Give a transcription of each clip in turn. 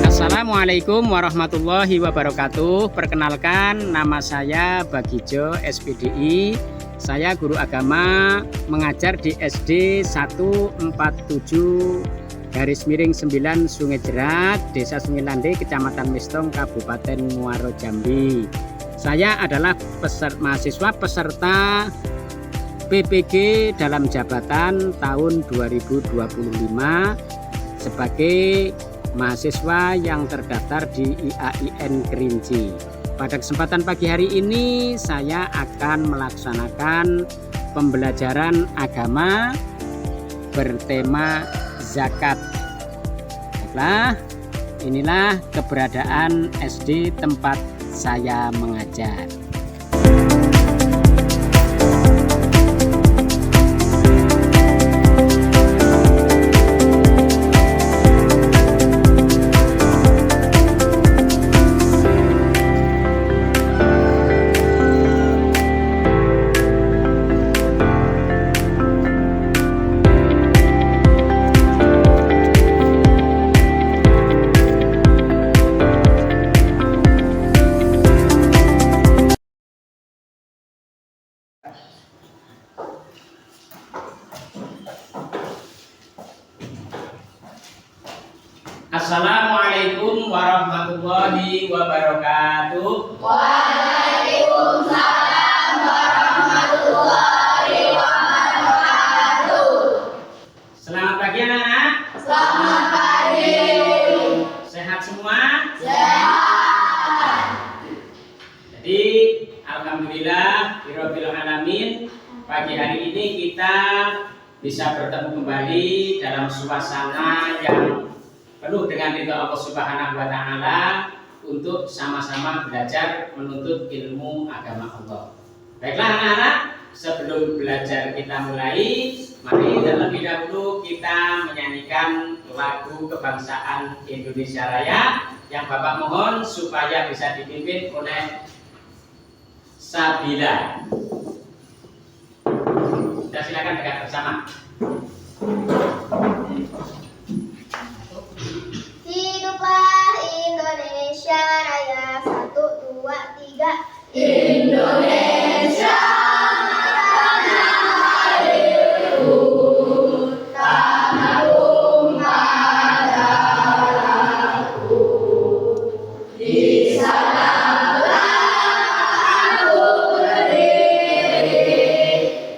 Assalamualaikum warahmatullahi wabarakatuh. Perkenalkan, nama saya Bagijo SPDI. Saya guru agama mengajar di SD 147-9 Sungai Jerat, Desa Sungai Lande, Kecamatan Mistong, Kabupaten Muaro Jambi. Saya adalah mahasiswa peserta PPG dalam jabatan tahun 2025 sebagai mahasiswa yang terdaftar di IAIN Kerinci. Pada kesempatan pagi hari ini saya akan melaksanakan pembelajaran agama bertema zakat. Baiklah, inilah keberadaan SD tempat saya mengajar. Assalamualaikum warahmatullahi wabarakatuh. Waalaikumsalam warahmatullahi wabarakatuh. Selamat pagi anak-anak. Selamat pagi. Sehat semua? Sehat. Jadi alhamdulillah birabbil alamin, pagi hari ini kita bisa bertemu kembali dalam suasana yang penuh dengan ridho Allah Subhanahu wa Ta'ala untuk sama-sama belajar menuntut ilmu agama Allah. Baiklah anak-anak, sebelum belajar kita mulai, mari terlebih dahulu kita menyanyikan lagu kebangsaan Indonesia Raya yang Bapak mohon supaya bisa dipimpin oleh Sabila. Kita silakan dengar bersama. Hiduplah Indonesia Raya, 1, 2, 3. Indonesia tanah airku, tanah tumpah darahku. Di sanalah aku berdiri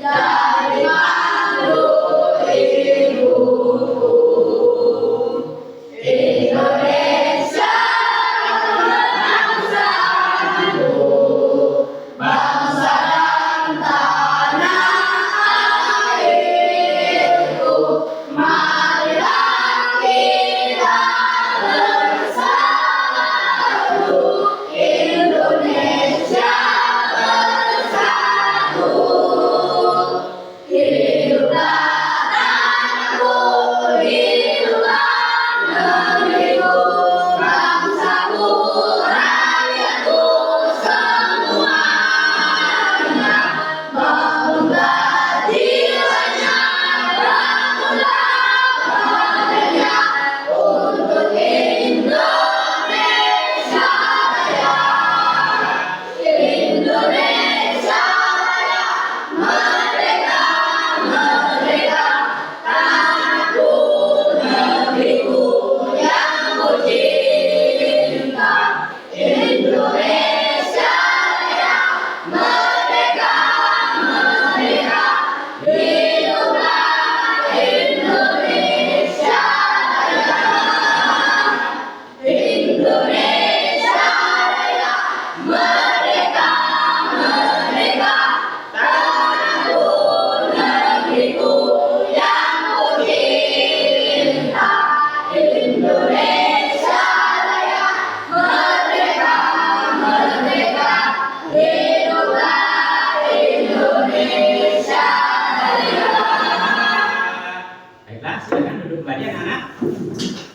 dari mandu ibuku. Indonesia bangsaku, bangsa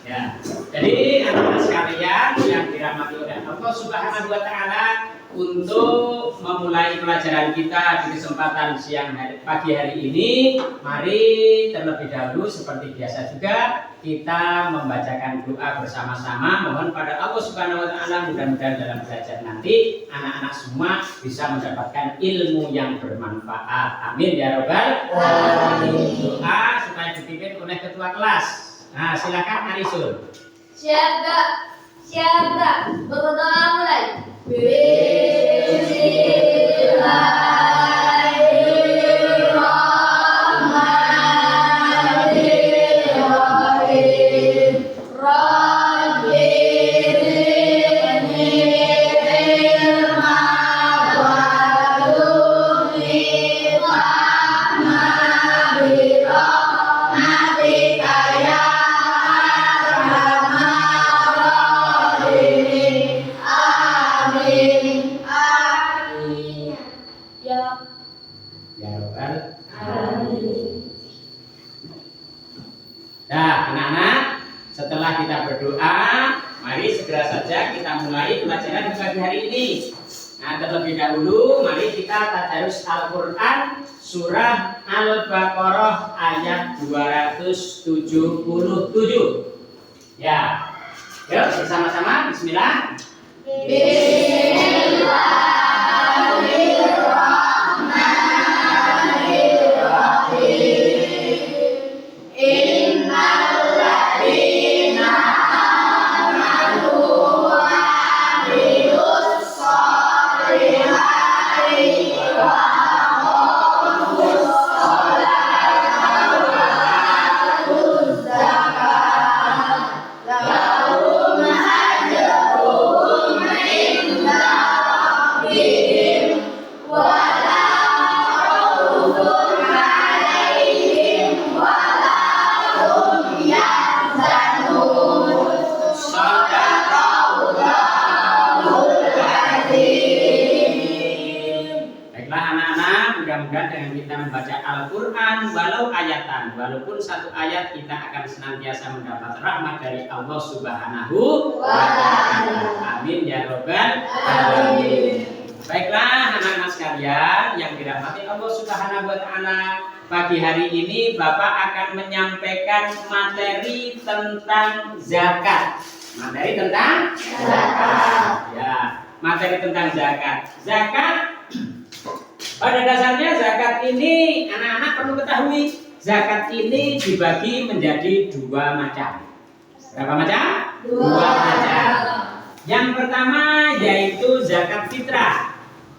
Ya. Jadi anak-anak sekalian yang dirahmati oleh Allah Subhanahu wa taala, untuk memulai pelajaran kita di kesempatan pagi hari ini, mari terlebih dahulu seperti biasa juga kita membacakan doa bersama-sama. Mohon pada Allah Subhanahu wa taala mudah-mudahan dalam belajar nanti anak-anak semua bisa mendapatkan ilmu yang bermanfaat. Amin ya robbal alamin. Doa supaya dipimpin oleh ketua kelas. Nah, silakan Arisul. Siap Kak. Siap Kak. Berdoa mulai. Bismillahirrahmanirrahim. Rabbi zidni ilma warzuqni fahma bi rahmatika ya arhamar rahimin. Amin. Amin. Ya. Ya robbal. Amin. Nah, anak-anak, setelah kita berdoa, mari segera saja kita mulai pelajaran di pagi hari ini. Nah, terlebih dahulu, mari kita tadarus Al-Quran surah Al-Baqarah ayat 277. Ya, yuk bersama-sama. Bismillah. Bismillahirrahmanirrahim. Innalladzina amanu wa amilus sholihati wa aqamus sholata wa atuz zakata lahum ajruhum inda rabbihim wa la khawfun alaihim wa la hum yahzanun. Shadaqallahul azim. Baiklah anak-anak, mudah-mudahan dengan kita membaca Al-Quran walau ayatan, walaupun satu ayat, kita akan senantiasa mendapat rahmat dari Allah Subhanahu wa ta'ala. Amin ya robbal alamin. Baiklah anak-anak sekalian yang dirahmati Allah Subhanahu wa ta'ala, pagi hari ini Bapak akan menyampaikan materi tentang zakat. Materi tentang zakat. Ya, materi tentang zakat. Zakat pada dasarnya zakat ini anak-anak perlu ketahui, zakat ini dibagi menjadi dua macam. Berapa macam? Dua macam. Yang pertama yaitu zakat fitrah.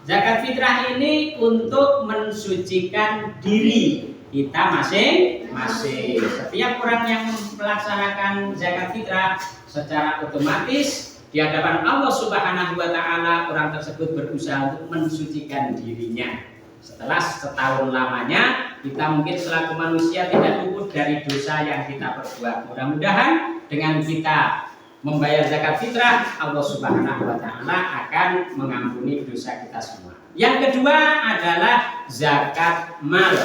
Zakat fitrah ini untuk mensucikan diri kita masing-masing. Setiap orang yang melaksanakan zakat fitrah secara otomatis di hadapan Allah Subhanahu wa ta'ala, orang tersebut berusaha untuk mensucikan dirinya. Setelah setahun lamanya, kita mungkin selaku manusia tidak luput dari dosa yang kita perbuat. Mudah-mudahan dengan kita membayar zakat fitrah, Allah Subhanahu wa ta'ala akan mengampuni dosa kita semua. Yang kedua adalah zakat mal.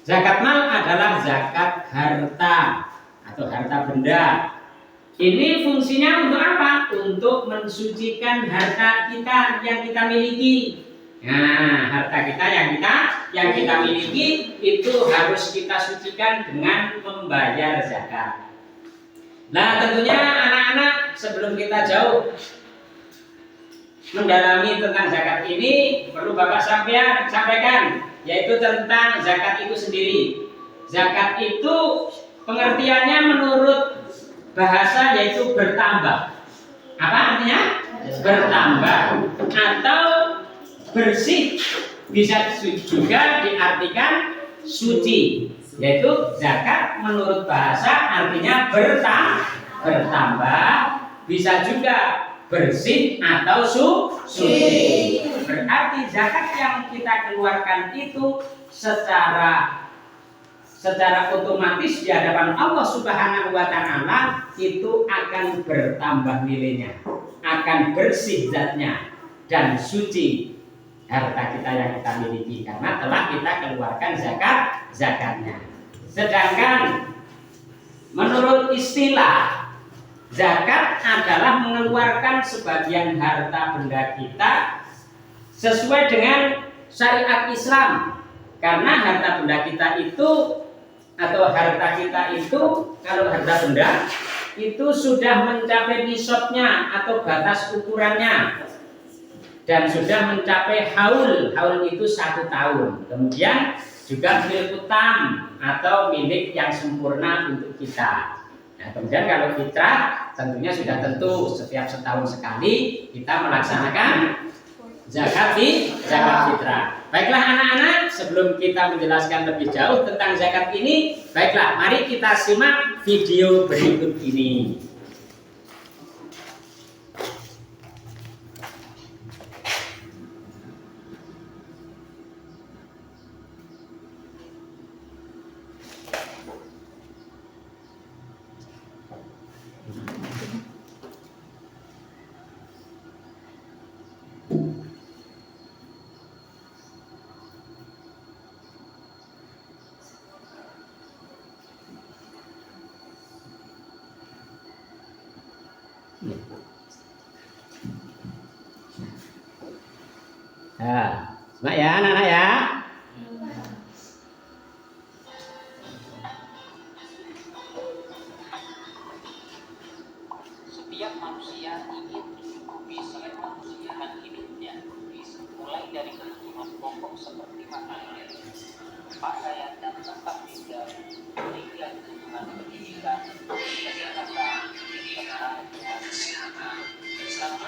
Zakat mal adalah zakat harta atau harta benda. Ini fungsinya untuk apa? Untuk mensucikan harta kita yang kita miliki. Nah, harta kita yang kita miliki itu harus kita sucikan dengan membayar zakat. Nah, tentunya anak-anak, sebelum kita jauh mendalami tentang zakat ini, perlu Bapak sampaikan, yaitu tentang zakat itu sendiri. Zakat itu pengertiannya menurut bahasa yaitu bertambah. Apa artinya? Bertambah atau bersih, bisa juga diartikan suci. Yaitu zakat menurut bahasa artinya bertambah, bisa juga bersih atau suci. Berarti zakat yang kita keluarkan itu secara otomatis di hadapan Allah Subhanahu wa ta'ala itu akan bertambah nilainya, akan bersih zatnya dan suci harta kita yang kita miliki karena telah kita keluarkan zakatnya. Sedangkan menurut istilah zakat adalah mengeluarkan sebagian harta benda kita sesuai dengan syariat Islam. Karena harta benda kita itu atau harta kita itu, kalau harta benda itu sudah mencapai nisabnya atau batas ukurannya dan sudah mencapai haul. Haul itu 1 tahun. Kemudian juga milk tam atau milik yang sempurna untuk kita. Nah, kemudian kalau fitrah tentunya sudah tentu setiap setahun sekali kita melaksanakan zakat fitrah. Baiklah anak-anak, sebelum kita menjelaskan lebih jauh tentang zakat ini, baiklah mari kita simak video berikut ini. Nah, simak ya anak-anak ya. Setiap manusia ingin mencukupi selera kebutuhan hidupnya, mulai dari kebutuhan pokok seperti makanan, pakaian dan tempat tinggal, hingga kebutuhan pendidikan, kesehatan, kesehatan, sama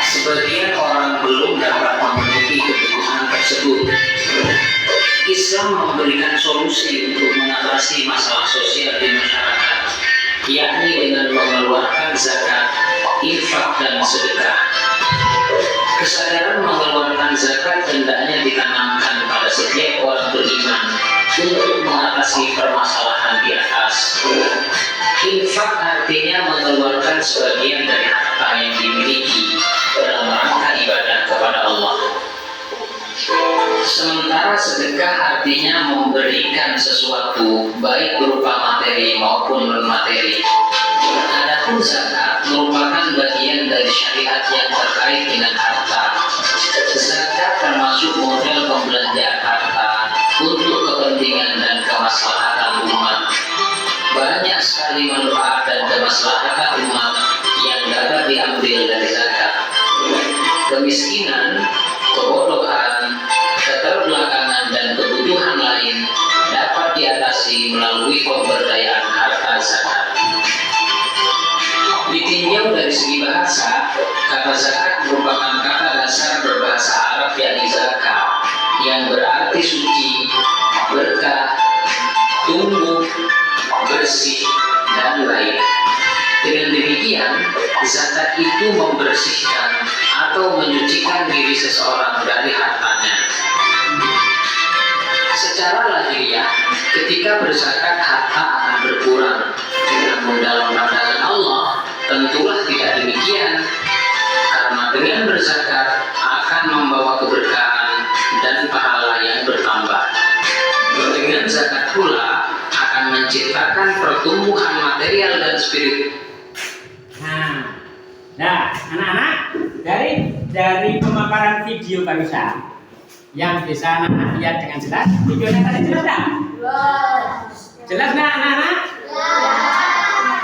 sebagian orang belum dapat memenuhi kebutuhan tersebut. Islam memberikan solusi untuk mengatasi masalah sosial di masyarakat, yakni dengan mengeluarkan zakat, infak, dan sedekah. Kesadaran mengeluarkan zakat hendaknya ditanamkan pada setiap orang beriman untuk mengatasi permasalahan di atas. Infak artinya mengeluarkan sebagian dari harta yang dimiliki dalam rangka ibadah kepada Allah. Sementara sedekah artinya memberikan sesuatu baik berupa materi maupun non-materi. Adapun zakat merupakan bagian dari syariat yang terkait dengan harta. Zakat termasuk model pembelanjaan harta untuk kepentingan dan kemaslahatan umat. Banyak sekali manfaat dan kemaslahatan umat yang dapat diambil dari zakat. Kemiskinan, kebodohan, keterbelakangan, dan kebutuhan lain dapat diatasi melalui pemberdayaan harta zakat. Ditinjau dari segi bahasa, kata zakat merupakan kata dasar berbahasa Arab yakni zakat, yang berarti suci, berkah, tumbuh, bersih, dan lain. Dengan demikian, zakat itu membersihkan atau menyucikan diri seseorang dari hartanya. Secara lahiriah, ketika berzakat harta akan berkurang. Namun dalam pandangan Allah, tentulah tidak demikian. Karena dengan berzakat akan membawa keberkahan dan pahala yang bertambah. Dengan zakat pula akan menciptakan pertumbuhan material dan spiritual. Nah, anak-anak, dari pemaparan video barusan yang bisa anak-anak lihat dengan jelas, videonya tadi jelas nggak? Jelas nggak anak-anak?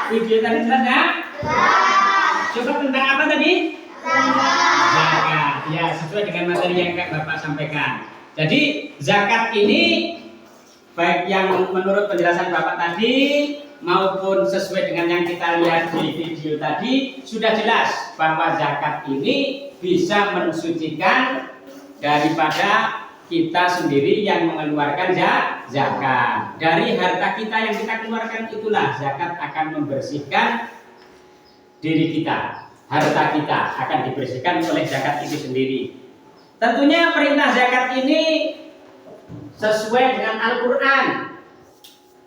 Video tadi jelas nggak? Coba tentang apa tadi? Zakat. Ya, sesuai dengan materi yang Bapak sampaikan. Jadi zakat ini baik yang menurut penjelasan Bapak tadi maupun sesuai dengan yang kita lihat di video tadi sudah jelas bahwa zakat ini bisa mensucikan daripada kita sendiri yang mengeluarkan zakat. Dari harta kita yang kita keluarkan itulah zakat akan membersihkan diri kita. Harta kita akan dibersihkan oleh zakat itu sendiri. Tentunya perintah zakat ini sesuai dengan Al-Quran.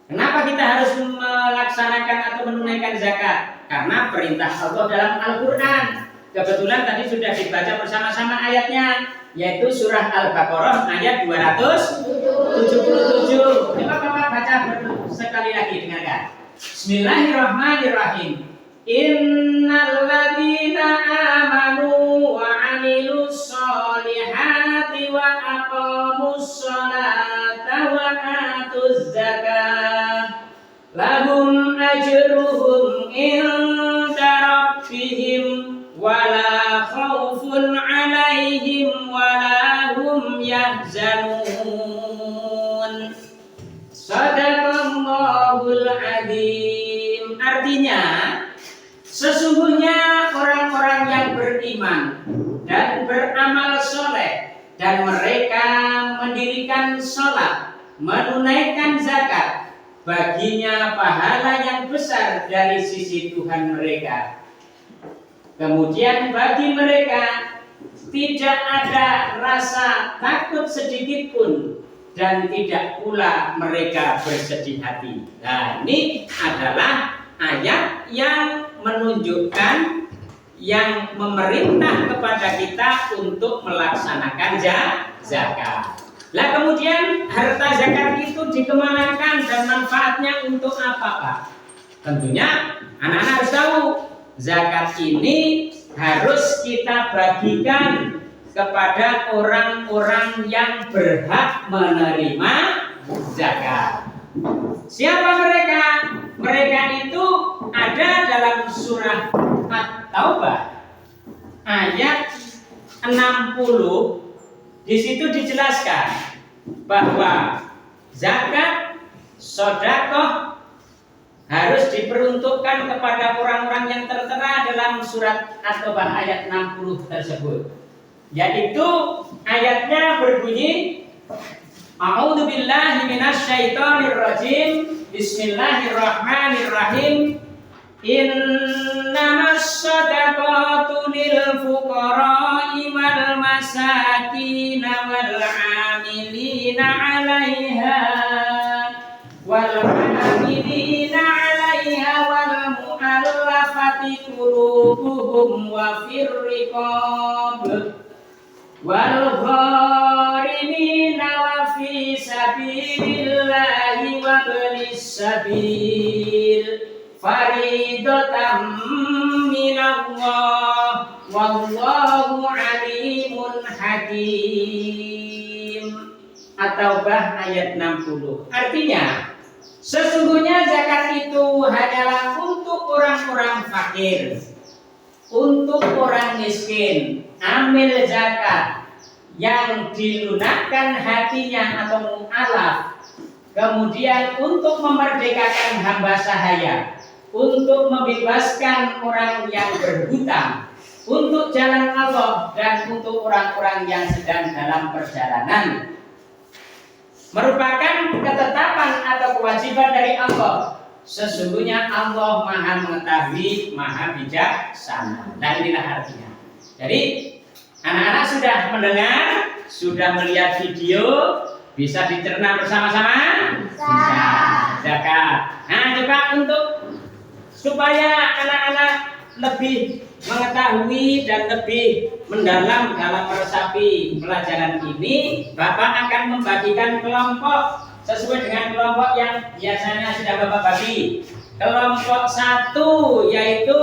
Kenapa kita harus melaksanakan atau menunaikan zakat? Karena perintah Allah dalam Al-Quran. Kebetulan tadi sudah dibaca bersama-sama ayatnya, yaitu surah Al-Baqarah ayat 277. 7. Coba Bapak baca sekali lagi, dengarkan. Bismillahirrahmanirrahim. Innal ladzina amanu wa 'amilus solihati wa aqamus sholata wa atuz zakah lahum ajruhum inda rabbihim wala khaufun 'alaihim wala hum yahzanun. Shadaqallahul adzim. Artinya, sesungguhnya orang-orang yang beriman dan beramal soleh dan mereka mendirikan sholat, menunaikan zakat, baginya pahala yang besar dari sisi Tuhan mereka. Kemudian bagi mereka tidak ada rasa takut sedikit pun dan tidak pula mereka bersedih hati. Nah, ini adalah ayat yang menunjukkan, yang memerintah kepada kita untuk melaksanakan zakat. Lah kemudian harta zakat itu dikemanakan dan manfaatnya untuk apa, Pak? Tentunya anak-anak harus tahu, zakat ini harus kita bagikan kepada orang-orang yang berhak menerima zakat. Siapa mereka? Mereka itu ada dalam surah At-Taubah ayat 60. Di situ dijelaskan bahwa zakat, sedekah harus diperuntukkan kepada orang-orang yang tertera dalam surat At-Taubah ayat 60 tersebut. Yaitu ayatnya berbunyi, A'udzu billahi minasyaitonir rajim. Bismillahirrahmanirrahim. Innamas shadaqatu lil fuqara'i wal masakin wal 'amilina 'alaiha wal 'mu'allafati qulubuhum wa fir riqab wal gharimina wa fi sabilillahi wa ibnis sabil faridatan minallah wallahu alimun hakim. At-Taubah ayat 60. Artinya, sesungguhnya zakat itu hanyalah untuk orang-orang fakir, untuk orang miskin. Amil zakat yang dilunakkan hatinya atau mu'alaf, kemudian untuk memerdekakan hamba sahaya, untuk membebaskan orang yang berhutang, untuk jalan Allah, dan untuk orang-orang yang sedang dalam perjalanan, merupakan ketetapan atau kewajiban dari Allah. Sesungguhnya Allah Maha mengetahui, Maha bijaksana. Nah, inilah artinya. Jadi anak-anak sudah mendengar, sudah melihat video, bisa dicerna bersama-sama? Bisa. Zakat. Nah, coba untuk supaya anak-anak lebih mengetahui dan lebih mendalam dalam meresapi pelajaran ini, Bapak akan membagikan kelompok sesuai dengan kelompok yang biasanya sudah Bapak bagi. Kelompok 1 yaitu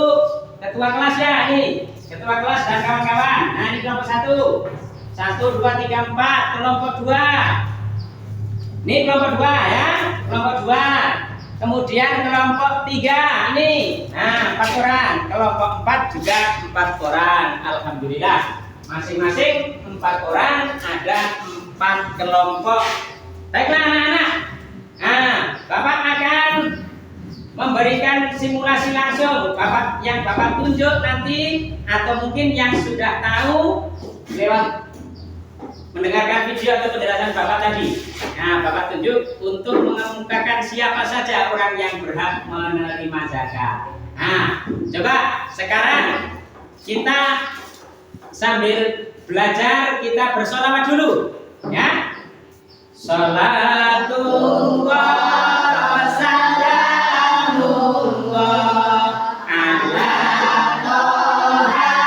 ketua kelas ya, ini ketua kelas dan kawan-kawan. Nah, ini kelompok 1. 1, 2, 3, 4. Kelompok 2. Ini kelompok 2 ya. Kelompok 2. Kemudian kelompok 3 ini. Nah, 4 orang. Kelompok 4 juga 4 orang. Alhamdulillah. Masing-masing 4 orang, ada 4 kelompok. Baiklah anak-anak. Nah, Bapak akan memberikan simulasi langsung. Yang Bapak tunjuk nanti, atau mungkin yang sudah tahu lewat mendengarkan video atau penjelasan Bapak tadi. Nah, Bapak tunjuk untuk mengemukakan siapa saja orang yang berhak menerima zakat. Nah, coba sekarang kita sambil belajar, kita bersolawat dulu, ya. Salatullah wa salamullah ala Toha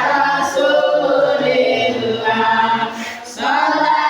Rasulillah. Salatullah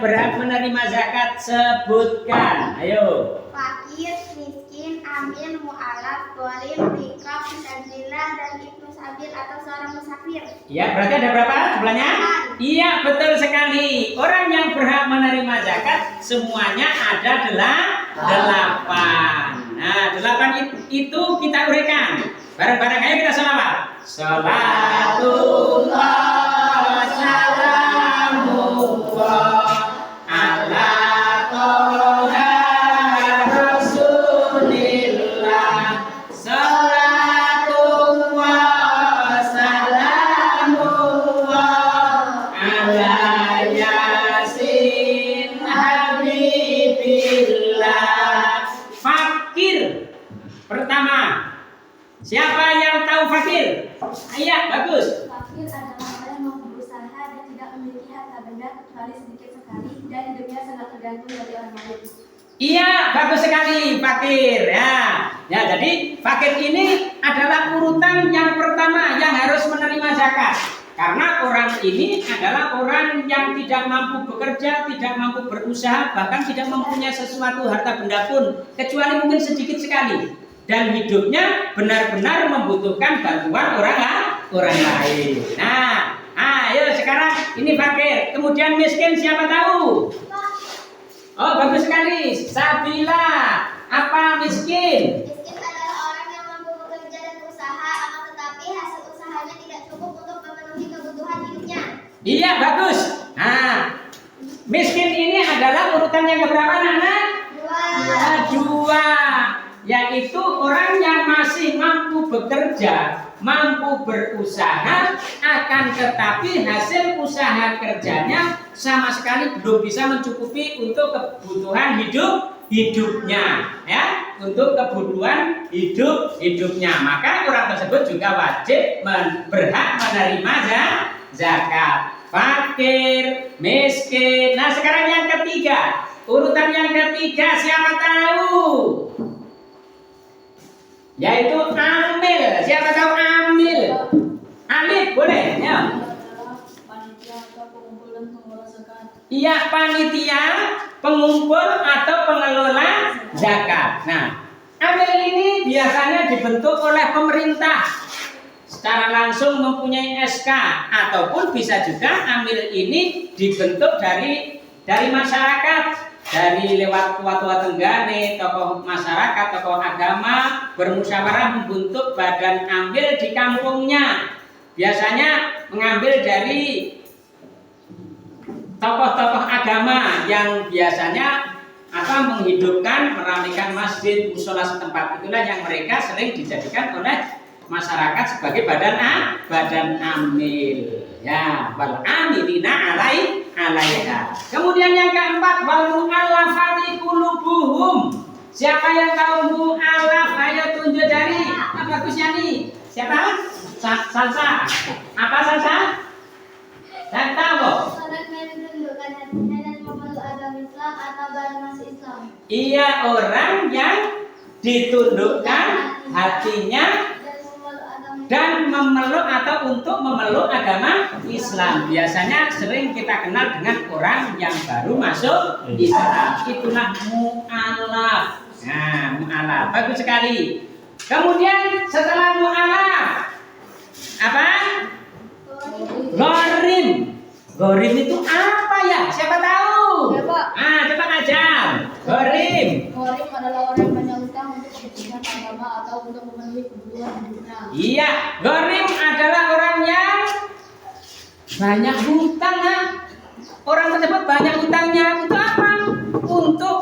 berhak menerima zakat sebutkan. Ayo. Fakir, miskin, amil, mu'alaf, gharim, riqab, fisabilillah, dan ibnu sabil atau seorang musafir. Ya, berarti ada berapa jumlahnya? Iya, betul sekali. Orang yang berhak menerima zakat semuanya ada 8. Nah, 8 itu kita uraikan. Bareng-bareng ayo kita sholawat. Sholatullah salamullah ala toha rasulillah. Sholatullah salamullah ala yasin habibillah. Fakir pertama. Siapa yang tahu fakir? Iya, bagus. Fakir adalah orang yang mampu berusaha dan tidak memiliki harta benda kecuali sedikit sekali dan hidupnya sangat tergantung dari orang lain. Iya, bagus sekali fakir. Ya, jadi fakir ini adalah urutan yang pertama yang harus menerima zakat. Karena orang ini adalah orang yang tidak mampu bekerja, tidak mampu berusaha, bahkan tidak mempunyai sesuatu harta benda pun, kecuali mungkin sedikit sekali. Dan hidupnya benar-benar membutuhkan bantuan orang lain. Nah, ayo sekarang ini fakir. Kemudian miskin siapa tahu? Oh, bagus sekali. Sabila. Apa miskin? Miskin adalah orang yang mampu bekerja dan berusaha, akan tetapi hasil usahanya tidak cukup untuk memenuhi kebutuhan hidupnya. Iya, bagus. Nah, miskin ini adalah urutan yang keberapa, anak-anak? 2. Yaitu orang yang masih mampu bekerja, mampu berusaha, akan tetapi hasil usaha kerjanya sama sekali belum bisa mencukupi untuk kebutuhan hidupnya, ya, untuk kebutuhan hidupnya. Maka orang tersebut juga wajib berhak menerima zakat. Fakir, miskin. Nah, sekarang yang ketiga, urutan yang ketiga siapa tahu? Yaitu amil. Siapa tahu amil? Alif boleh ya. Panitia atau pengumpul dan pengelola zakat. Iya, panitia, pengumpul atau pengelola zakat. Nah, amil ini biasanya dibentuk oleh pemerintah secara langsung mempunyai SK, ataupun bisa juga amil ini dibentuk dari masyarakat, dari lewat tua-tua tenggane, tokoh masyarakat, tokoh agama bermusyawarah membentuk badan ambil di kampungnya. Biasanya mengambil dari tokoh-tokoh agama yang biasanya menghidupkan, meramaikan masjid, musola setempat. Itulah yang mereka sering dijadikan oleh masyarakat sebagai badan amil. Ya, wal amilina alaiha. Kemudian yang keempat, wal mu'allafati qulubuhum. Siapa yang tahu mu'allaf? Ayo tunjuk jari. Bagusnya nih. Siapa? Salsa. Apa Salsa? Dan tahu. Orang yang menundukkan hatinya dan memeluk agama Islam atau baru masuk Islam. Iya, orang yang ditundukkan hatinya dan memeluk atau untuk memeluk agama Islam. Biasanya sering kita kenal dengan orang yang baru masuk Islam. Itulah mu'alaf. Nah, mu'alaf. Bagus sekali. Kemudian setelah mu'alaf, apa? Gharim. Gharim itu apa ya? Siapa tahu? Ya, Pak. Coba ajar. Gharim. Gharim adalah orang yang banyak utang untuk kepentingan agama atau untuk memenuhi kebutuhan hidupnya. Iya, gharim adalah orang yang banyak hutang. Orang tersebut banyak hutangnya untuk apa? Untuk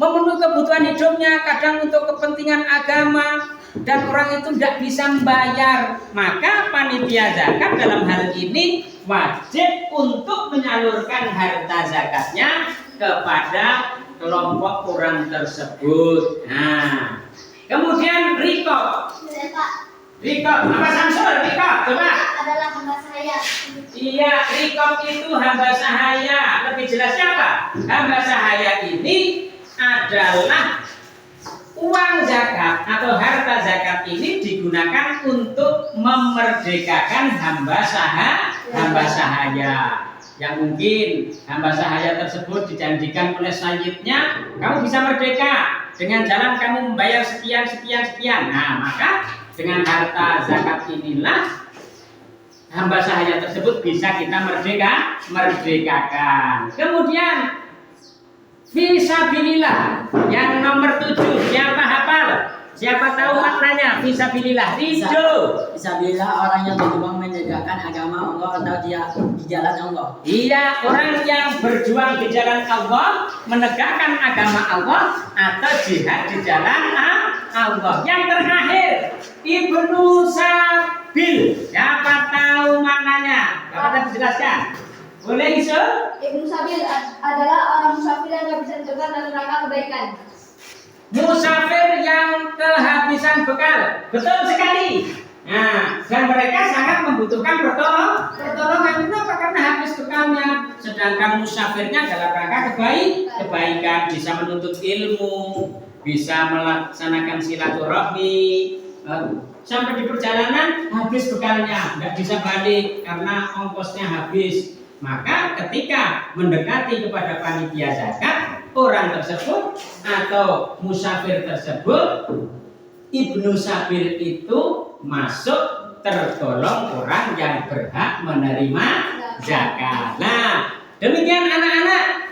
memenuhi kebutuhan hidupnya, kadang untuk kepentingan agama, dan orang itu tidak bisa membayar. Maka panitia zakat dalam hal ini wajib untuk menyalurkan harta zakatnya kepada kelompok orang tersebut. Nah, kemudian rikob. Rikob, apa Samsul? Rikob, coba. Adalah hamba sahaya. Iya, rikob itu hamba sahaya. Lebih jelasnya apa? Hamba sahaya ini adalah uang zakat atau harta zakat ini digunakan untuk memerdekakan hamba sahaya. yang mungkin hamba sahaya tersebut dijanjikan oleh sayyidnya, kamu bisa merdeka dengan jalan kamu membayar sekian sekian sekian. Nah, maka dengan harta zakat inilah hamba sahaya tersebut bisa kita merdekakan. Kemudian fisabilillah yang nomor 7, siapa hafal? Siapa tahu maknanya fisabilillah? Ridho. Fisabilillah orang yang berjuang menegakkan agama Allah atau dia di jalan Allah. Iya, orang yang berjuang di jalan Allah, menegakkan agama Allah atau jihad di jalan Allah. Yang terakhir, Ibnu Sabil. Siapa tahu maknanya? Dapat dijelaskan? Boleh isu? Ibnu Sabil adalah orang musafir yang kehabisan bekal dan neraka kebaikan. Musafir yang kehabisan bekal, betul sekali. Nah, dan mereka sangat membutuhkan pertolongan. Kenapa? Karena habis bekalnya. Sedangkan musafirnya dalam rangka kebaikan, bisa menuntut ilmu, bisa melaksanakan silaturahmi. Sampai di perjalanan habis bekalnya, nggak bisa balik karena ongkosnya habis. Maka ketika mendekati kepada panitia zakat, orang tersebut atau musafir tersebut, Ibnu Sabil itu masuk tergolong orang yang berhak menerima zakat. Nah, demikian anak-anak.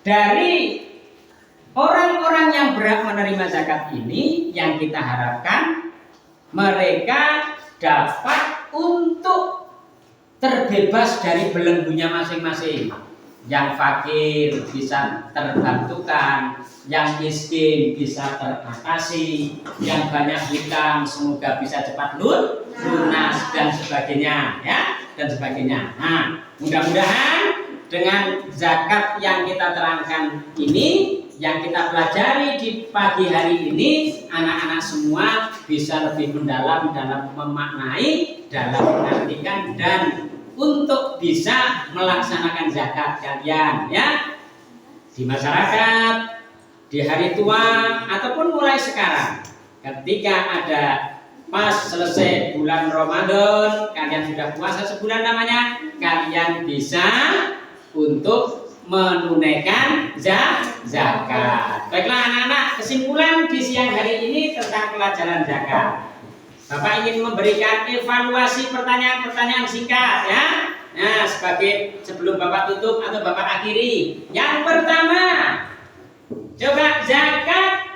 Dari orang-orang yang berhak menerima zakat ini, yang kita harapkan mereka dapat untuk terbebas dari belenggunya masing-masing. Yang fakir bisa terbantukan, yang miskin bisa teratasi, yang banyak hutang semoga bisa cepat lunas dan sebagainya, ya, dan sebagainya. Nah, mudah-mudahan dengan zakat yang kita terangkan ini, yang kita pelajari di pagi hari ini, anak-anak semua bisa lebih mendalam dalam memaknai, dalam mengartikan, dan untuk bisa melaksanakan zakat kalian, ya, di masyarakat, di hari tua, ataupun mulai sekarang. Ketika ada pas selesai bulan Ramadan, kalian sudah puasa sebulan namanya, kalian bisa untuk menunaikan zakat. Baiklah anak-anak, kesimpulan di siang hari ini tentang pelajaran zakat. Bapak ingin memberikan evaluasi pertanyaan-pertanyaan singkat, ya. Nah, sebagai sebelum Bapak tutup atau Bapak akhiri. Yang pertama, coba zakat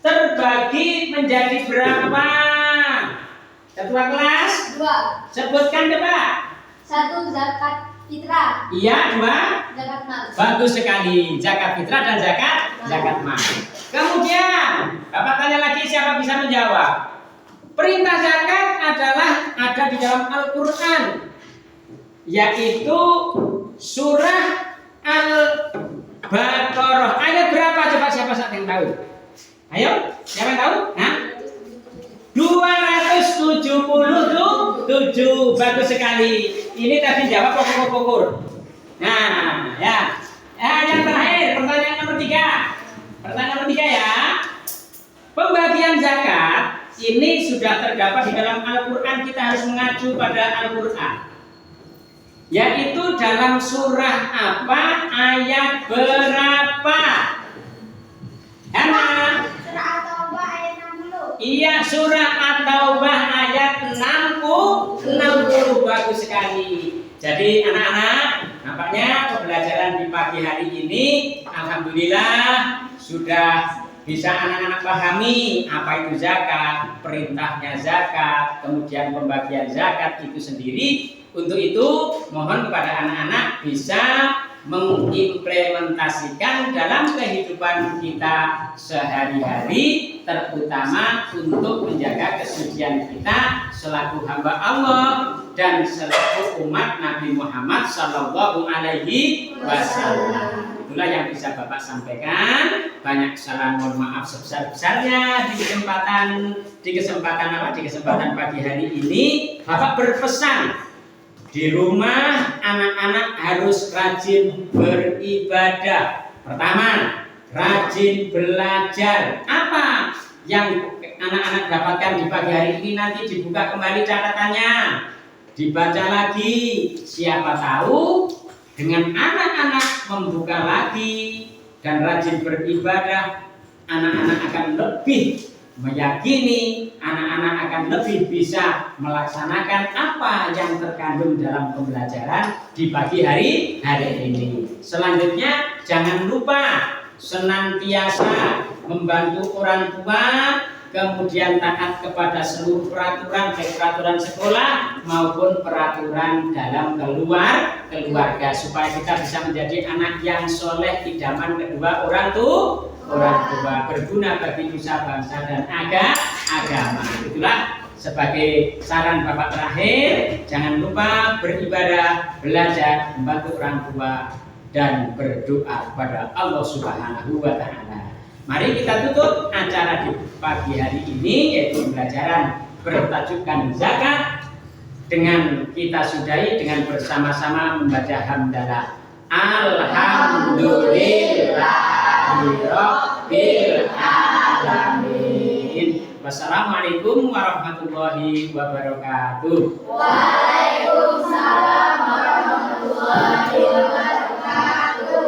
terbagi menjadi berapa? Ketua kelas? 2. Sebutkan coba. 1. Zakat fitrah. Iya, 2. Zakat mal. Bagus sekali, zakat fitrah dan zakat mal. Kemudian, Bapak tanya lagi, siapa bisa menjawab? Perintah zakat adalah ada di dalam Al-Quran, yaitu surah Al-Baqarah. Ayat berapa? Coba siapa yang tahu? Ayo, siapa yang tahu? Nah, 277. Bagus sekali. Ini tadi jawab pokok-pokok. Nah, ya. Yang terakhir, pertanyaan nomor 3. Pertanyaan nomor 3 ya. Pembagian zakat ini sudah terdapat di dalam Al-Quran. Kita harus mengacu pada Al-Quran, yaitu dalam surah apa, ayat berapa? Hana? Surah At-Taubah ayat 60. Iya, surah At-Taubah ayat 60. Bagus sekali. Jadi anak-anak, nampaknya pembelajaran di pagi hari ini alhamdulillah sudah bisa anak-anak pahami apa itu zakat, perintahnya zakat, kemudian pembagian zakat itu sendiri. Untuk itu mohon kepada anak-anak bisa mengimplementasikan dalam kehidupan kita sehari-hari, terutama untuk menjaga kesucian kita selaku hamba Allah dan selaku umat Nabi Muhammad Sallallahu Alaihi Wasallam. Itulah yang bisa Bapak sampaikan. Banyak kesalahan, mohon maaf sebesar-besarnya di kesempatan pagi hari ini. Bapak berpesan, di rumah anak-anak harus rajin beribadah. Pertama, rajin belajar. Apa yang anak-anak dapatkan di pagi hari ini nanti dibuka kembali catatannya. dibaca lagi. Siapa tahu dengan anak-anak membuka lagi dan rajin beribadah, anak-anak akan lebih meyakini, anak-anak akan lebih bisa melaksanakan apa yang terkandung dalam pembelajaran di pagi hari ini. Selanjutnya, jangan lupa senantiasa membantu orang tua, kemudian taat kepada seluruh peraturan, baik peraturan sekolah maupun peraturan dalam keluarga, supaya kita bisa menjadi anak yang soleh, idaman kedua orang tua, berguna bagi nusa bangsa dan agama. Itulah sebagai saran Bapak terakhir, jangan lupa beribadah, belajar, membantu orang tua, dan berdoa kepada Allah Subhanahu wa Ta'ala. Mari kita tutup acara di pagi hari ini, yaitu pembelajaran bertajukkan zakat, dengan kita sudahi dengan bersama-sama membaca hamdalah. Alhamdulillahirabbil alamin. Wassalamualaikum warahmatullahi wabarakatuh. Waalaikumsalam warahmatullahi wabarakatuh.